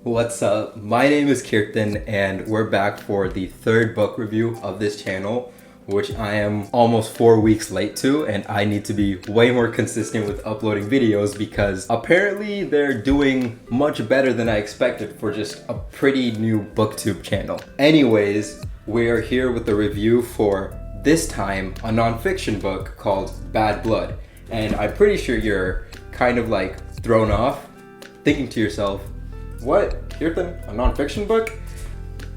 What's up? My name is Kirtan and we're back for the third book review of this channel, which I am almost 4 weeks late to, and I need to be way more consistent with uploading videos because apparently they're doing much better than I expected for just a pretty new booktube channel. Anyways, we are here with the review for this time a nonfiction book called Bad Blood, and I'm pretty sure you're kind of like thrown off, thinking to yourself, what? Kirtan, a nonfiction book?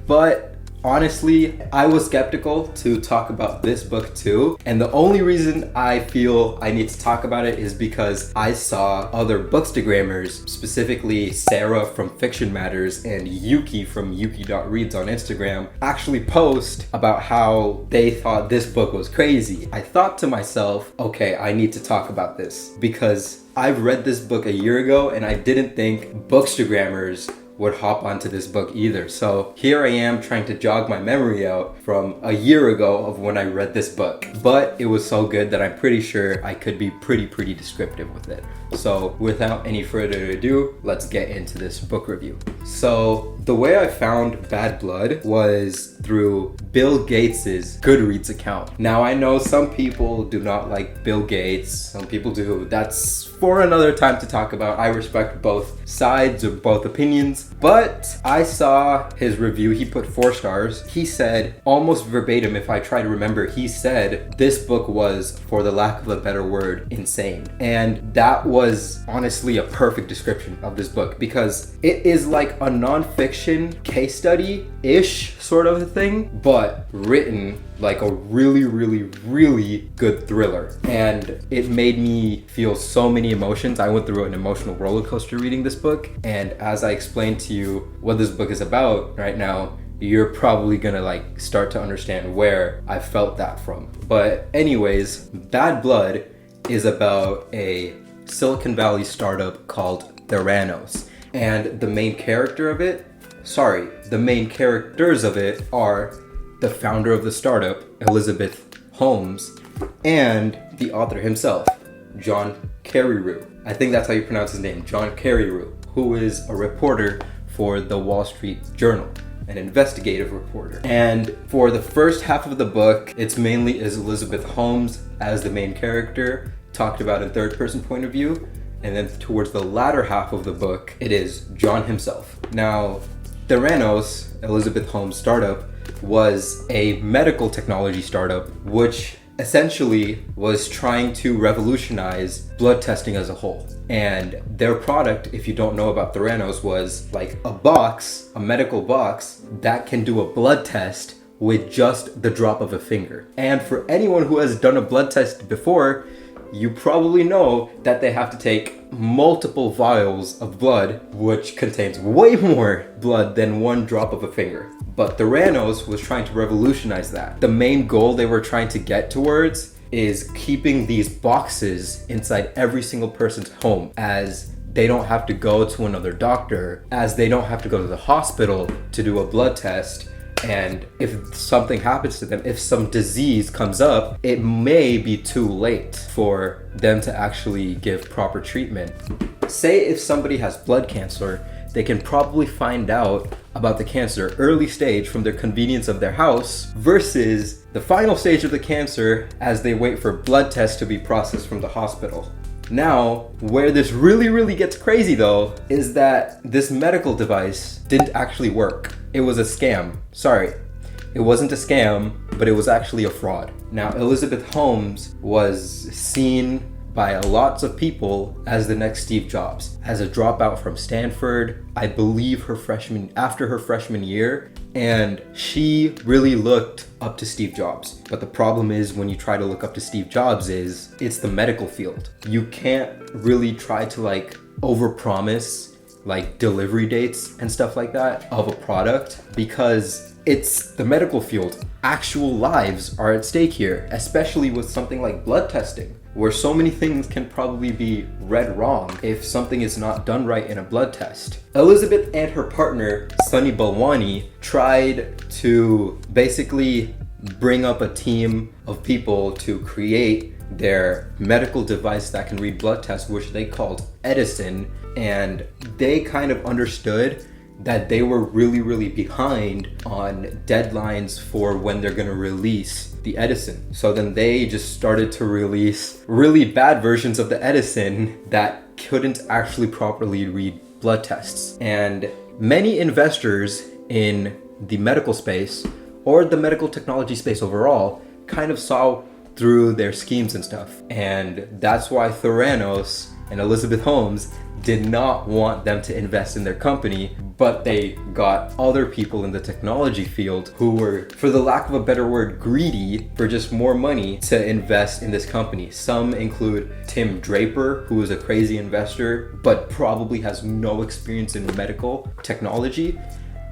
But honestly, I was skeptical to talk about this book too, and the only reason I feel I need to talk about it is because I saw other bookstagrammers, specifically Sarah from Fiction Matters and Yuki from yuki.reads on Instagram, actually post about how they thought this book was crazy. I thought to myself, okay, I need to talk about this because I've read this book a year ago and I didn't think bookstagrammers would hop onto this book either. So here I am trying to jog my memory out from a year ago of when I read this book. But it was so good that I'm pretty sure I could be pretty descriptive with it. So without any further ado, let's get into this book review. So the way I found Bad Blood was through Bill Gates's Goodreads account. Now I know some people do not like Bill Gates, some people do. That's for another time to talk about. I respect both sides or both opinions, but I saw his review. He put 4 stars. He said, almost verbatim, if I try to remember, he said this book was, for the lack of a better word, insane. And that was honestly a perfect description of this book because it is like a nonfiction case study-ish sort of a thing, but written like a really good thriller. And it made me feel so many emotions. I went through an emotional roller coaster reading this book, and as I explained to you what this book is about right now, you're probably gonna like start to understand where I felt that from. But anyways, Bad Blood is about a Silicon Valley startup called Theranos, and the main characters of it are the founder of the startup, Elizabeth Holmes, and the author himself, John Carreyrou. I think that's how you pronounce his name, John Carreyrou, who is a reporter for the Wall Street Journal, an investigative reporter. And for the first half of the book, it's mainly is Elizabeth Holmes as the main character, talked about in third-person point of view, and then towards the latter half of the book, it is John himself. Now, Theranos, Elizabeth Holmes' startup, was a medical technology startup which essentially was trying to revolutionize blood testing as a whole. And their product, if you don't know about Theranos, was like a medical box that can do a blood test with just the drop of a finger. And for anyone who has done a blood test before, you probably know that they have to take multiple vials of blood, which contains way more blood than one drop of a finger. But Theranos was trying to revolutionize that. The main goal they were trying to get towards is keeping these boxes inside every single person's home, as they don't have to go to another doctor, as they don't have to go to the hospital to do a blood test. And if something happens to them, if some disease comes up, it may be too late for them to actually give proper treatment. Say if somebody has blood cancer, they can probably find out about the cancer early stage from their convenience of their house versus the final stage of the cancer as they wait for blood tests to be processed from the hospital. Now, where this really gets crazy though, is that this medical device didn't actually work. It was a scam. Sorry, it wasn't a scam, but it was actually a fraud. Now, Elizabeth Holmes was seen by lots of people as the next Steve Jobs, as a dropout from Stanford, I believe after her freshman year, and she really looked up to Steve Jobs. But the problem is when you try to look up to Steve Jobs it's the medical field. You can't really try to like overpromise like delivery dates and stuff like that of a product because it's the medical field. Actual lives are at stake here, especially with something like blood testing, where so many things can probably be read wrong if something is not done right in a blood test. Elizabeth and her partner, Sunny Balwani, tried to basically bring up a team of people to create their medical device that can read blood tests, which they called Edison, and they kind of understood that they were really behind on deadlines for when they're going to release the Edison. So then they just started to release really bad versions of the Edison that couldn't actually properly read blood tests. And many investors in the medical space or the medical technology space overall kind of saw through their schemes and stuff. And that's why Theranos and Elizabeth Holmes did not want them to invest in their company, but they got other people in the technology field who were, for the lack of a better word, greedy for just more money to invest in this company. Some include Tim Draper, who is a crazy investor, but probably has no experience in medical technology,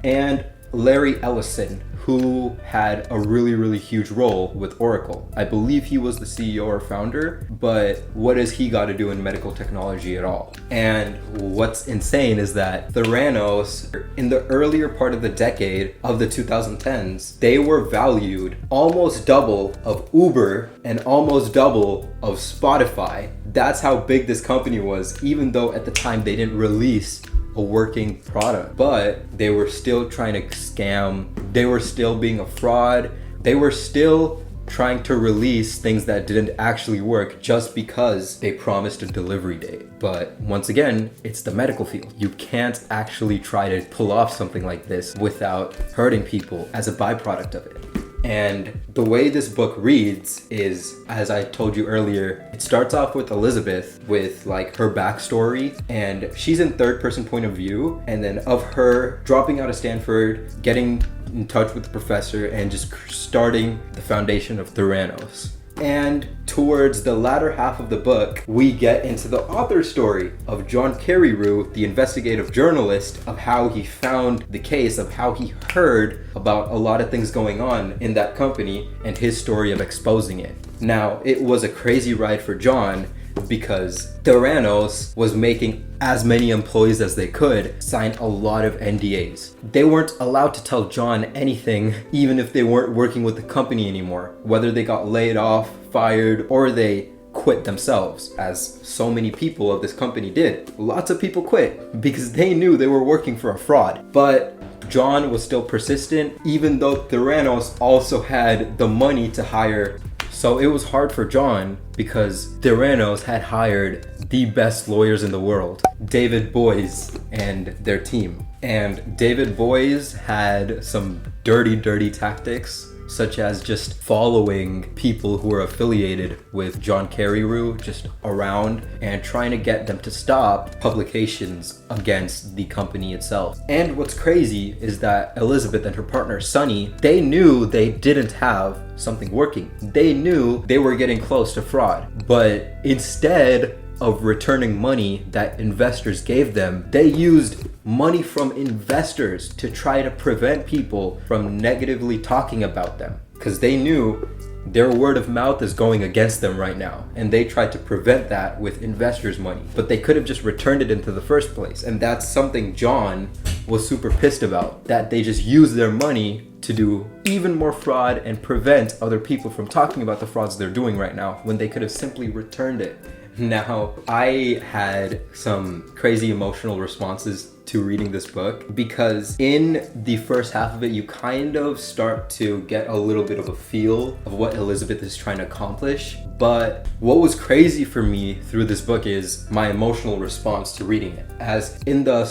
and Larry Ellison, who had a really huge role with Oracle. I believe he was the CEO or founder, but what has he got to do in medical technology at all? And what's insane is that Theranos, in the earlier part of the decade of the 2010s, they were valued almost double of Uber and almost double of Spotify. That's how big this company was, even though at the time they didn't release a working product, but they were still trying to scam. They were still being a fraud. They were still trying to release things that didn't actually work just because they promised a delivery date. But once again, it's the medical field. You can't actually try to pull off something like this without hurting people as a byproduct of it. And the way this book reads is, as I told you earlier, it starts off with Elizabeth with like her backstory, and she's in third person point of view, and then of her dropping out of Stanford, getting in touch with the professor, and just starting the foundation of Theranos. And towards the latter half of the book, we get into the author's story of John Carreyrou, the investigative journalist, of how he found the case, of how he heard about a lot of things going on in that company, and his story of exposing it. Now, it was a crazy ride for John because Theranos was making as many employees as they could sign a lot of NDAs. They weren't allowed to tell John anything, even if they weren't working with the company anymore, whether they got laid off, fired, or they quit themselves, as so many people of this company did. Lots of people quit because they knew they were working for a fraud. But John was still persistent, even though Theranos also had the money to hire. So it was hard for John because Theranos had hired the best lawyers in the world, David Boies and their team. And David Boies had some dirty tactics, such as just following people who were affiliated with John Carreyrou just around and trying to get them to stop publications against the company itself. And what's crazy is that Elizabeth and her partner Sunny, they knew they didn't have something working. They knew they were getting close to fraud, but instead of returning money that investors gave them, they used money from investors to try to prevent people from negatively talking about them, because they knew their word of mouth is going against them right now, and they tried to prevent that with investors' money, but they could have just returned it into the first place. And that's something John was super pissed about, that they just used their money to do even more fraud and prevent other people from talking about the frauds they're doing right now, when they could have simply returned it. Now, I had some crazy emotional responses to reading this book, because in the first half of it, you kind of start to get a little bit of a feel of what Elizabeth is trying to accomplish. But what was crazy for me through this book is my emotional response to reading it. As in the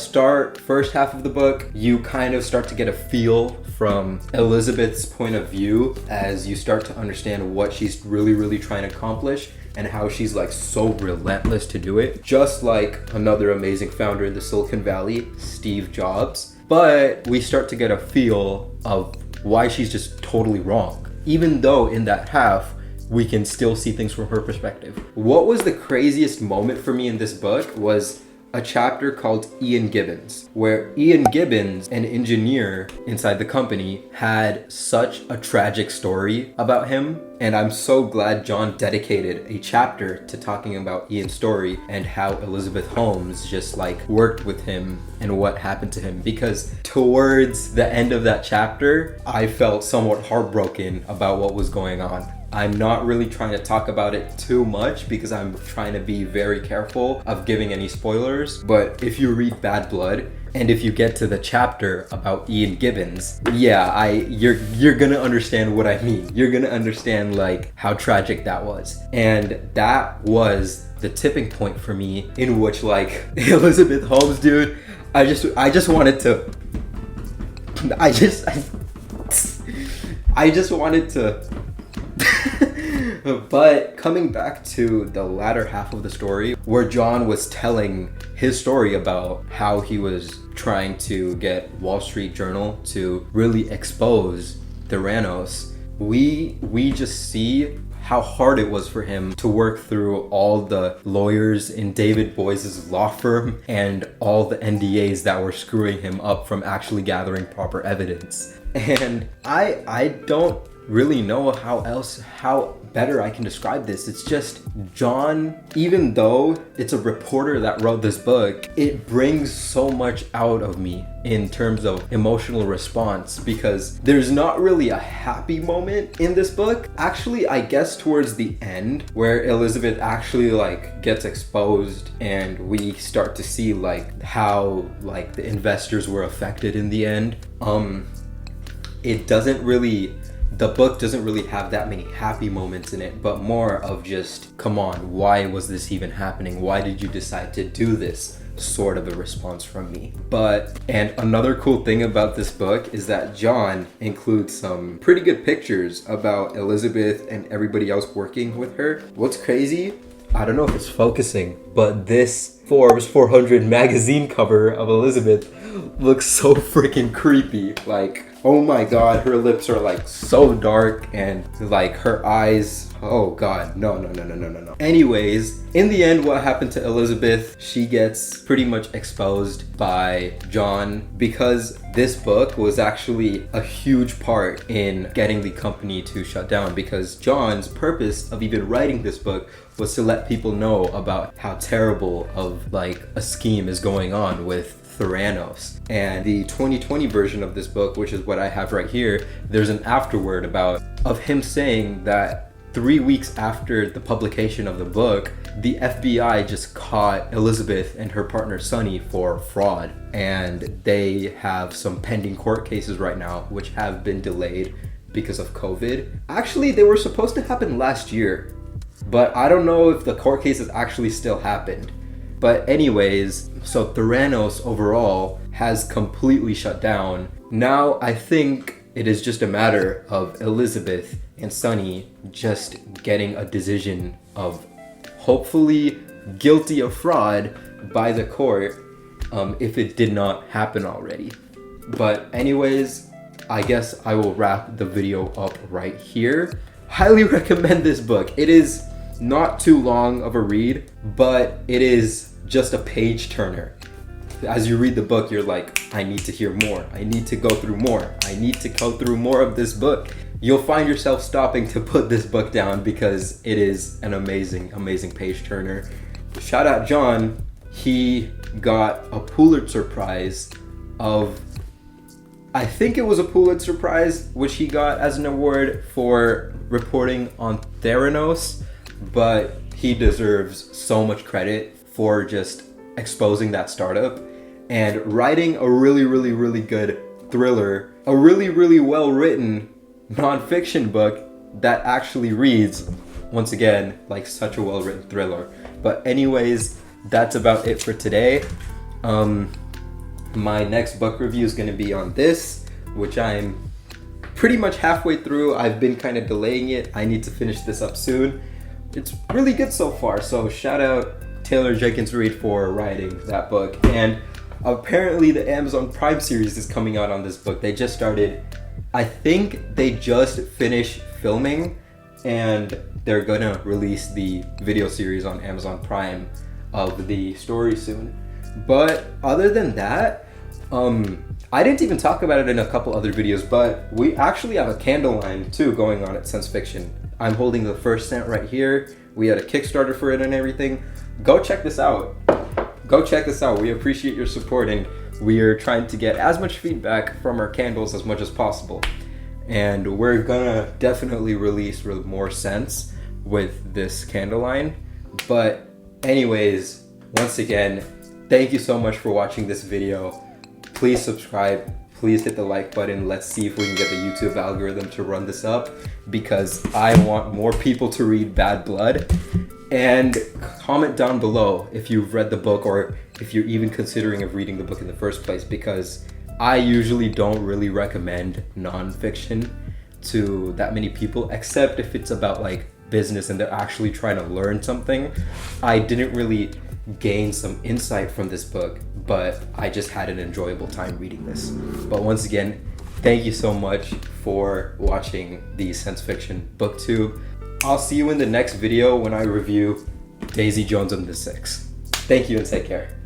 first half of the book, you kind of start to get a feel from Elizabeth's point of view as you start to understand what she's really trying to accomplish, and how she's like so relentless to do it, just like another amazing founder in the Silicon Valley, Steve Jobs. But we start to get a feel of why she's just totally wrong, even though in that half we can still see things from her perspective. What was the craziest moment for me in this book was a chapter called Ian Gibbons, where Ian Gibbons, an engineer inside the company, had such a tragic story about him. And I'm so glad John dedicated a chapter to talking about Ian's story and how Elizabeth Holmes just like worked with him and what happened to him, because towards the end of that chapter, I felt somewhat heartbroken about what was going on. I'm not really trying to talk about it too much because I'm trying to be very careful of giving any spoilers. But if you read Bad Blood, and if you get to the chapter about Ian Gibbons, yeah, you're gonna understand what I mean. You're gonna understand like how tragic that was. And that was the tipping point for me in which like Elizabeth Holmes, dude, I just wanted to I just wanted to But coming back to the latter half of the story, where John was telling his story about how he was trying to get Wall Street Journal to really expose Theranos, we just see how hard it was for him to work through all the lawyers in David Boyce's law firm and all the NDAs that were screwing him up from actually gathering proper evidence. And I don't really know how better I can describe this. It's just John, even though it's a reporter that wrote this book, it brings so much out of me in terms of emotional response, because there's not really a happy moment in this book. Actually, I guess towards the end where Elizabeth actually like gets exposed and we start to see like how like the investors were affected in the end. The book doesn't really have that many happy moments in it, but more of just, come on, why was this even happening? Why did you decide to do this? Sort of a response from me. And another cool thing about this book is that John includes some pretty good pictures about Elizabeth and everybody else working with her. What's crazy, I don't know if it's focusing, but this Forbes 400 magazine cover of Elizabeth looks so freaking creepy. Like, oh my god, her lips are like so dark and like her eyes, oh god, no. Anyways, in the end, what happened to Elizabeth, she gets pretty much exposed by John, because this book was actually a huge part in getting the company to shut down, because John's purpose of even writing this book was to let people know about how terrible of like a scheme is going on with Theranos. And the 2020 version of this book, which is what I have right here, there's an afterword of him saying that 3 weeks after the publication of the book, the FBI just caught Elizabeth and her partner Sonny for fraud, and they have some pending court cases right now which have been delayed because of COVID. Actually, they were supposed to happen last year, but I don't know if the court cases actually still happened. But anyways, so Theranos overall has completely shut down. Now I think it is just a matter of Elizabeth and Sonny just getting a decision of hopefully guilty of fraud by the court, if it did not happen already. But anyways, I guess I will wrap the video up right here. Highly recommend this book. It is not too long of a read, but it is just a page turner. As you read the book, you're like, I need to hear more. I need to go through more. I need to go through more of this book. You'll find yourself stopping to put this book down because it is an amazing, amazing page turner. Shout out John. He got a Pulitzer Prize I think it was a Pulitzer Prize, which he got as an award for reporting on Theranos, but he deserves so much credit for just exposing that startup and writing a really, really, really good thriller, a really, really well-written nonfiction book that actually reads, once again, like such a well-written thriller. But anyways, that's about it for today. My next book review is going to be on this, which I'm pretty much halfway through. I've been kind of delaying it. I need to finish this up soon. It's really good so far, so shout out Taylor Jenkins Reid for writing that book. And apparently the Amazon Prime series is coming out on this book. They just started, I think they just finished filming, and they're gonna release the video series on Amazon Prime of the story soon. But other than that, I didn't even talk about it in a couple other videos, but we actually have a candle line too going on at Sense Fiction. I'm holding the first scent right here. We had a Kickstarter for it and everything. Go check this out. Go check this out. We appreciate your support, and we are trying to get as much feedback from our candles as much as possible. and we're gonna definitely release more scents with this candle line. But anyways, once again, thank you so much for watching this video. Please subscribe, please hit the like button. Let's see if we can get the YouTube algorithm to run this up, because I want more people to read Bad Blood. And comment down below if you've read the book, or if you're even considering of reading the book in the first place, because I usually don't really recommend nonfiction to that many people, except if it's about like business and they're actually trying to learn something. I didn't really gain some insight from this book, but I just had an enjoyable time reading this. But once again, thank you so much for watching the Sense Fiction Book 2. I'll see you in the next video when I review Daisy Jones and the Six. Thank you and take care.